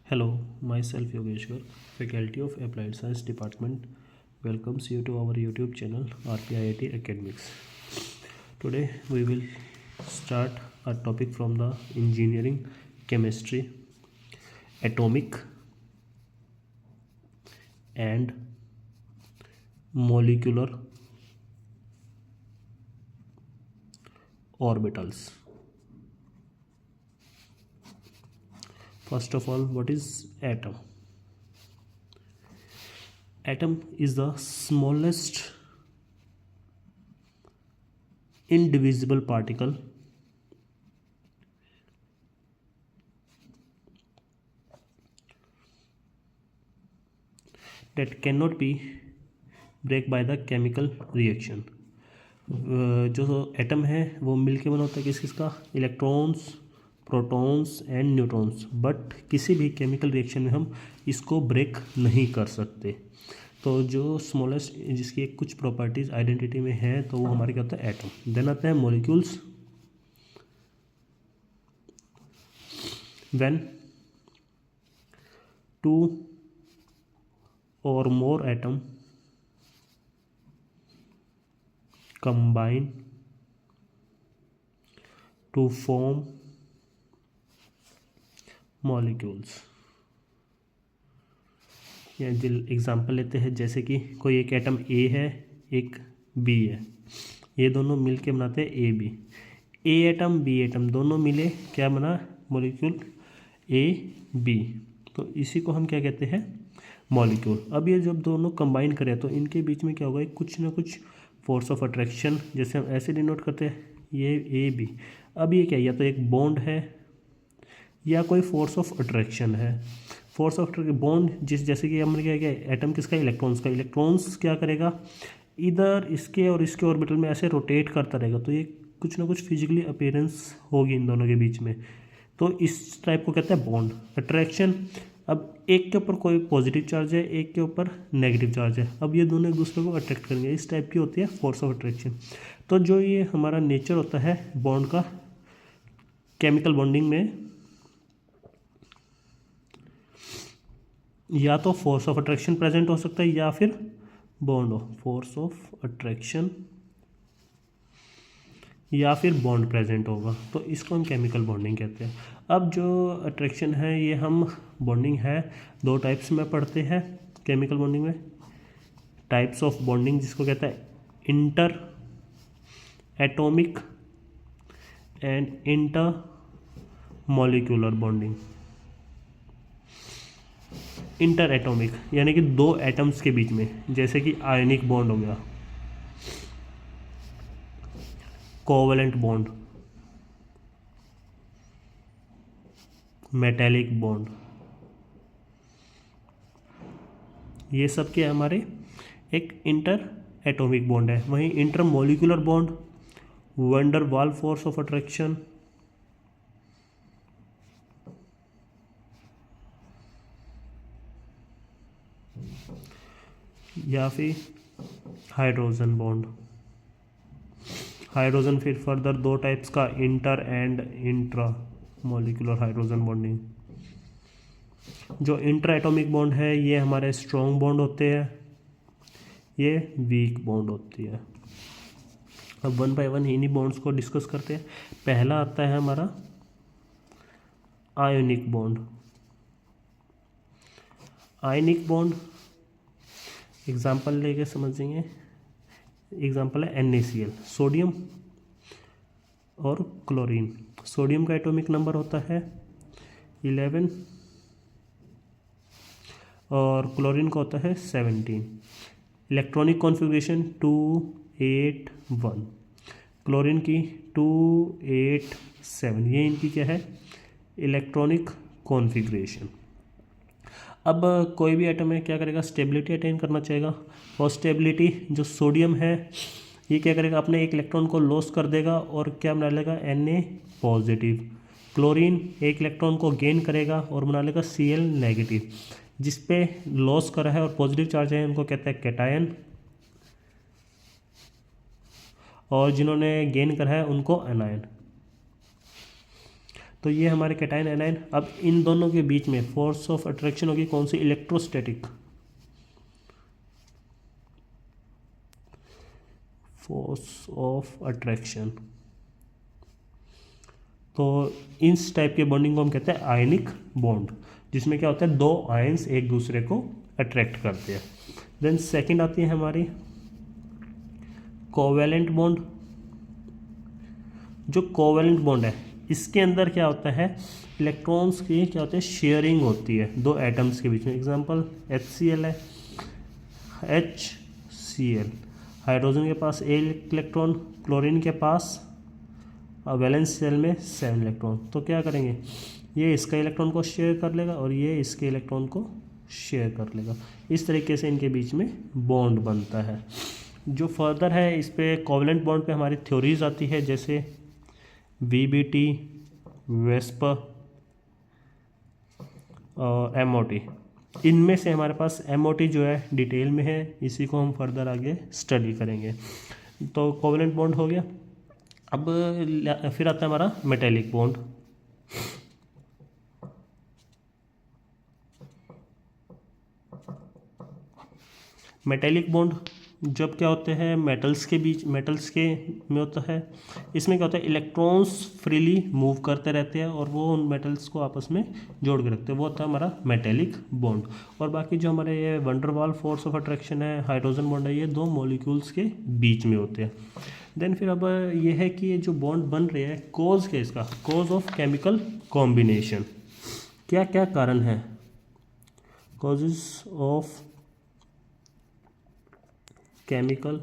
Hello, myself Yogeshwar, Faculty of Applied Science Department, welcomes you to our YouTube channel RPIIT Academics. Today we will start a topic from the engineering chemistry, atomic and molecular orbitals. First of all, what is atom? Atom is the smallest indivisible particle that cannot be break by the chemical reaction. जो atom है वो मिलके बना होता है किस किसका, electrons, protons and neutrons, but किसी भी केमिकल रिएक्शन में हम इसको ब्रेक नहीं कर सकते। तो जो स्मॉलेस्ट जिसकी कुछ प्रॉपर्टीज आइडेंटिटी में है तो वो हमारे क्या होता है, एटम। देन आता है मॉलिक्यूल्स। व्हेन टू और मोर atom combine to form molecules। या एग्जांपल लेते हैं, जैसे कि कोई एक एटम ए है, एक बी है, ये दोनों मिलके बनाते हैं A B. A atom B atom दोनों मिले क्या बना, मॉलिक्यूल ए बी। तो इसी को हम क्या कहते हैं, मॉलिक्यूल। अब ये जब दोनों कंबाइन करें तो इनके बीच में क्या होगा, कुछ ना कुछ फोर्स ऑफ अट्रैक्शन, जैसे हम ऐसे डिनोट करते हैं, ये ए बी। अब ये क्या, या तो एक बॉन्ड है या कोई फोर्स ऑफ अट्रैक्शन है। फोर्स ऑफ बॉन्ड जैसे कि हमने क्या किया, एटम किसका, इलेक्ट्रॉन्स का। इलेक्ट्रॉन्स क्या करेगा, इधर इसके और इसके ऑर्बिटल में ऐसे रोटेट करता रहेगा, तो ये कुछ ना कुछ फिजिकली अपीयरेंस होगी इन दोनों के बीच में। तो इस टाइप को कहते हैं बॉन्ड। अट्रैक्शन, अब एक के ऊपर कोई पॉजिटिव चार्ज है, एक के ऊपर नेगेटिव चार्ज है, अब ये दोनों एक दूसरे को अट्रैक्ट करेंगे, इस टाइप की होती है फोर्स ऑफ अट्रैक्शन। तो जो ये हमारा नेचर होता है बॉन्ड का, केमिकल बॉन्डिंग में या तो फोर्स ऑफ अट्रैक्शन प्रेजेंट हो सकता है या फिर बॉन्ड हो, फोर्स ऑफ अट्रैक्शन या फिर बॉन्ड प्रेजेंट होगा, तो इसको हम केमिकल बॉन्डिंग कहते हैं। अब जो अट्रैक्शन है ये हम बॉन्डिंग है दो टाइप्स में पढ़ते हैं केमिकल बॉन्डिंग में। टाइप्स ऑफ बॉन्डिंग जिसको कहता है inter atomic and inter molecular bonding. Inter atomic यानी कि दो एटम्स के बीच में, जैसे कि आयनिक बॉन्ड हो गया, कोवलेंट बॉन्ड, मेटेलिक बॉन्ड, ये सब के हमारे एक इंटर एटॉमिक बॉन्ड है। वहीं inter molecular bond, van der वाल फोर्स ऑफ अट्रैक्शन, या फिर हाइड्रोजन बॉन्ड। हाइड्रोजन फिर फर्दर दो टाइप्स का, inter and intra molecular hydrogen bonding. जो इंटर एटॉमिक बॉन्ड है ये हमारे स्ट्रॉन्ग बॉन्ड होते हैं, ये वीक बॉन्ड होती है। अब वन बाय वन इन्हीं बॉन्ड्स को डिस्कस करते हैं। पहला आता है हमारा ionic bond. Ionic bond example लेके समझेंगे। एग्जाम्पल है NaCl, सोडियम और क्लोरीन। सोडियम का एटॉमिक नंबर होता है 11 और क्लोरीन का होता है 17। इलेक्ट्रॉनिक कॉन्फ़िगरेशन 281, क्लोरीन की 287। ये इनकी क्या है, इलेक्ट्रॉनिक कॉन्फ़िगरेशन। अब कोई भी एटम है क्या करेगा, स्टेबिलिटी अटेन करना चाहेगा, और स्टेबिलिटी जो सोडियम है ये क्या करेगा, अपने एक इलेक्ट्रॉन को लॉस कर देगा और क्या बना लेगा, Na पॉजिटिव। क्लोरीन एक इलेक्ट्रॉन को गेन करेगा और बना लेगा Cl नेगेटिव। जिस पे लॉस करा है और पॉजिटिव चार्ज है उनको कहते हैं कैटायन, और जिन्होंने गेन करा है उनको एनायन। तो ये हमारे कैटायन एनायन। अब इन दोनों के बीच में फोर्स ऑफ अट्रैक्शन होगी कौन सी, इलेक्ट्रोस्टैटिक, फोर्स ऑफ अट्रैक्शन। तो इस टाइप के बॉन्डिंग को हम कहते हैं आयनिक बॉन्ड, जिसमें क्या होता है दो आयंस एक दूसरे को अट्रैक्ट करते हैं। देन सेकंड आती है हमारी कोवैलेंट बॉन्ड। जो कोवैलेंट बॉन्ड है इसके अंदर क्या होता है, इलेक्ट्रॉन्स की क्या होता है शेयरिंग होती है दो एटम्स के बीच में। एग्जांपल HCl है, HCl, हाइड्रोजन के पास 1 इलेक्ट्रॉन, क्लोरीन के पास वैलेंस शेल में 7 इलेक्ट्रॉन। तो क्या करेंगे, ये इसका इलेक्ट्रॉन को शेयर कर लेगा और ये इसके इलेक्ट्रॉन को शेयर कर लेगा। इस तरीके से इनके बीच में बॉन्ड बनता है। जो फर्दर है इस पे कोवैलेंट बॉन्ड पे हमारी थ्योरीज आती है, जैसे VBT, वेस्पर और MOT। इनमें से हमारे पास MOT जो है डिटेल में है, इसी को हम फर्दर आगे स्टडी करेंगे। तो कोवैलेंट बॉन्ड हो गया। अब फिर आता है हमारा मेटेलिक बॉन्ड। मेटेलिक बॉन्ड जब क्या होते हैं मेटल्स के बीच, मेटल्स के में होता है, इसमें क्या होता है इलेक्ट्रॉन्स फ्रीली मूव करते रहते हैं और वो उन मेटल्स को आपस में जोड़ के रखते हैं, वो होता है हमारा मेटेलिक बॉन्ड। और बाकी जो हमारे ये वंडरवाल फोर्स ऑफ अट्रैक्शन है, हाइड्रोजन बॉन्ड है, ये दो मॉलिक्यूल्स के बीच में होते हैं। देन फिर अब ये है कि ये जो बॉन्ड बन रहे हैं कॉज क्या इसका, कॉज ऑफ केमिकल कॉम्बिनेशन। क्या क्या कारण है, कॉजेज ऑफ केमिकल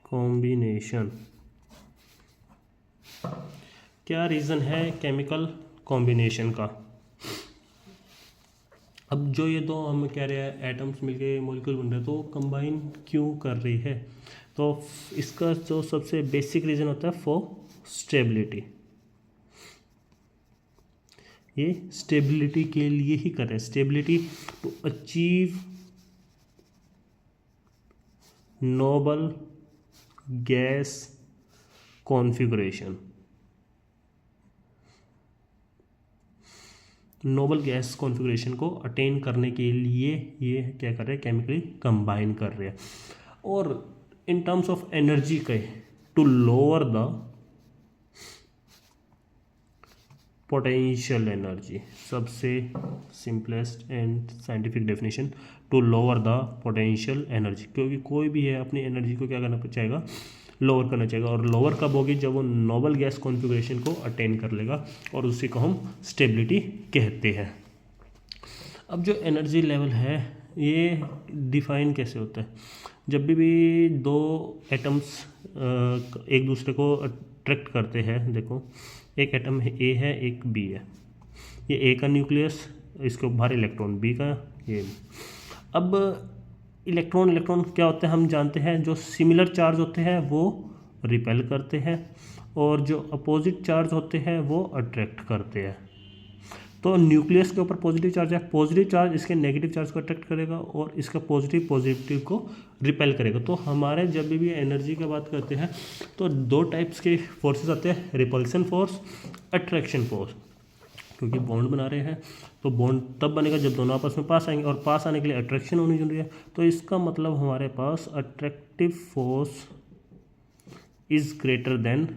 कॉम्बिनेशन। क्या रीज़न है केमिकल कॉम्बिनेशन का। अब जो ये दो हम कह रहे हैं एटम्स मिलके मॉलिक्यूल बन रहे हैं, तो कंबाइन क्यों कर रही है, तो इसका जो सबसे बेसिक रीज़न होता है फॉर स्टेबिलिटी। ये स्टेबिलिटी के लिए ही कर रहे हैं, stability to achieve noble gas configuration. Noble gas configuration को अटेन करने के लिए ये क्या कर रहे हैं, केमिकली कंबाइन कर रहे हैं। और इन टर्म्स ऑफ एनर्जी के, to lower the potential energy, सबसे simplest and scientific definition, to lower the potential energy. क्योंकि कोई भी है अपनी एनर्जी को क्या करना चाहेगा, लोअर करना चाहेगा। और लोअर कब होगी, जब वो नोबल गैस कॉन्फ़िगरेशन को अटेन कर लेगा, और उसी को हम स्टेबिलिटी कहते हैं। अब जो एनर्जी लेवल है ये डिफाइन कैसे होता है, जब भी दो एटम्स एक दूसरे को अट्रैक्ट करते हैं। देखो एक एटम ए है, एक बी है, ये ए का न्यूक्लियस, इसके बाहर इलेक्ट्रॉन, बी का ये। अब इलेक्ट्रॉन क्या होते हैं हम जानते हैं, जो सिमिलर चार्ज होते हैं वो रिपेल करते हैं और जो अपोजिट चार्ज होते हैं वो अट्रैक्ट करते हैं। तो न्यूक्लियस के ऊपर पॉजिटिव चार्ज है, पॉजिटिव चार्ज इसके नेगेटिव चार्ज को अट्रैक्ट करेगा और इसका पॉजिटिव को रिपेल करेगा। तो हमारे जब भी एनर्जी की बात करते हैं तो दो टाइप्स के फोर्सेस आते हैं, रिपल्सन फोर्स, अट्रैक्शन फोर्स। क्योंकि बॉन्ड बना रहे हैं तो बॉन्ड तब बनेगा जब दोनों आपस में पास आएंगे, और पास आने के लिए अट्रैक्शन होनी जरूरी है। तो इसका मतलब हमारे पास attractive force is greater than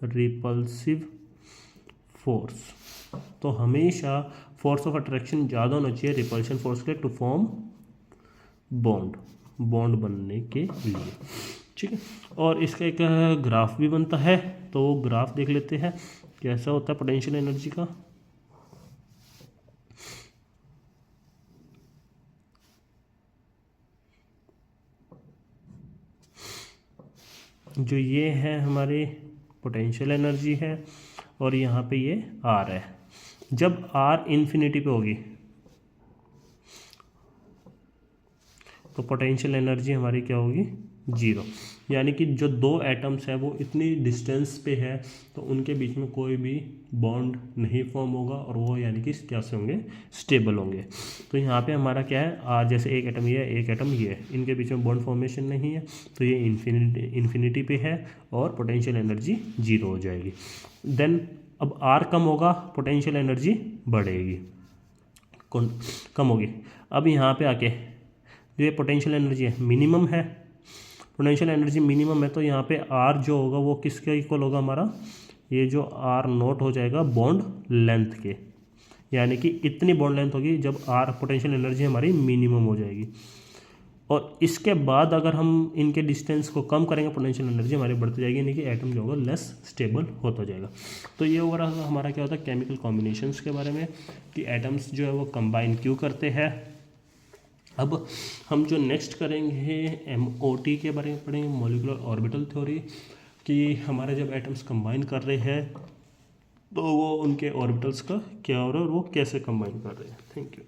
repulsive force. तो हमेशा फोर्स ऑफ अट्रैक्शन ज़्यादा होना चाहिए रिपल्शन फोर्स के टू फॉर्म बॉन्ड बनने के लिए, ठीक है। और इसका एक ग्राफ भी बनता है, तो वो ग्राफ देख लेते हैं कैसा होता है पोटेंशियल एनर्जी का। जो ये है हमारी पोटेंशियल एनर्जी है और यहाँ पे ये आर है। जब आर इन्फिनिटी पे होगी तो पोटेंशियल एनर्जी हमारी क्या होगी, 0। यानी कि जो दो एटम्स है वो इतनी डिस्टेंस पे है तो उनके बीच में कोई भी बॉन्ड नहीं फॉर्म होगा और वो यानी कि क्या से होंगे, स्टेबल होंगे। तो यहाँ पे हमारा क्या है, जैसे एक एटम ये है, एक एटम ये है, इनके बीच में बॉन्ड फॉर्मेशन नहीं है तो ये इन्फिनिटी पे है और पोटेंशियल एनर्जी 0 हो जाएगी। देन अब R कम होगा, पोटेंशियल एनर्जी बढ़ेगी, कम होगी। अब यहाँ पे आके जो ये पोटेंशियल एनर्जी है मिनिमम है, पोटेंशियल एनर्जी मिनिमम है, तो यहाँ पे R जो होगा वो किसके इक्वल होगा, हमारा ये जो R0 हो जाएगा बॉन्ड लेंथ के। यानी कि इतनी बॉन्ड लेंथ होगी जब R पोटेंशियल एनर्जी हमारी मिनिमम हो जाएगी। और इसके बाद अगर हम इनके डिस्टेंस को कम करेंगे पोटेंशियल एनर्जी हमारी बढ़ती जाएगी, यानी कि एटम जो होगा लेस स्टेबल होता जाएगा। तो ये ओवरऑल हमारा क्या होता है केमिकल कॉम्बिनेशंस के बारे में, कि एटम्स जो है वो कंबाइन क्यों करते हैं। अब हम जो नेक्स्ट करेंगे MOT के बारे में पढ़ेंगे, मॉलिक्यूलर ऑर्बिटल थ्योरी, कि हमारे जब एटम्स कंबाइन कर रहे हैं तो वो उनके ऑर्बिटल्स का क्या हो रहा है और वो कैसे कंबाइन कर रहे हैं। Thank you.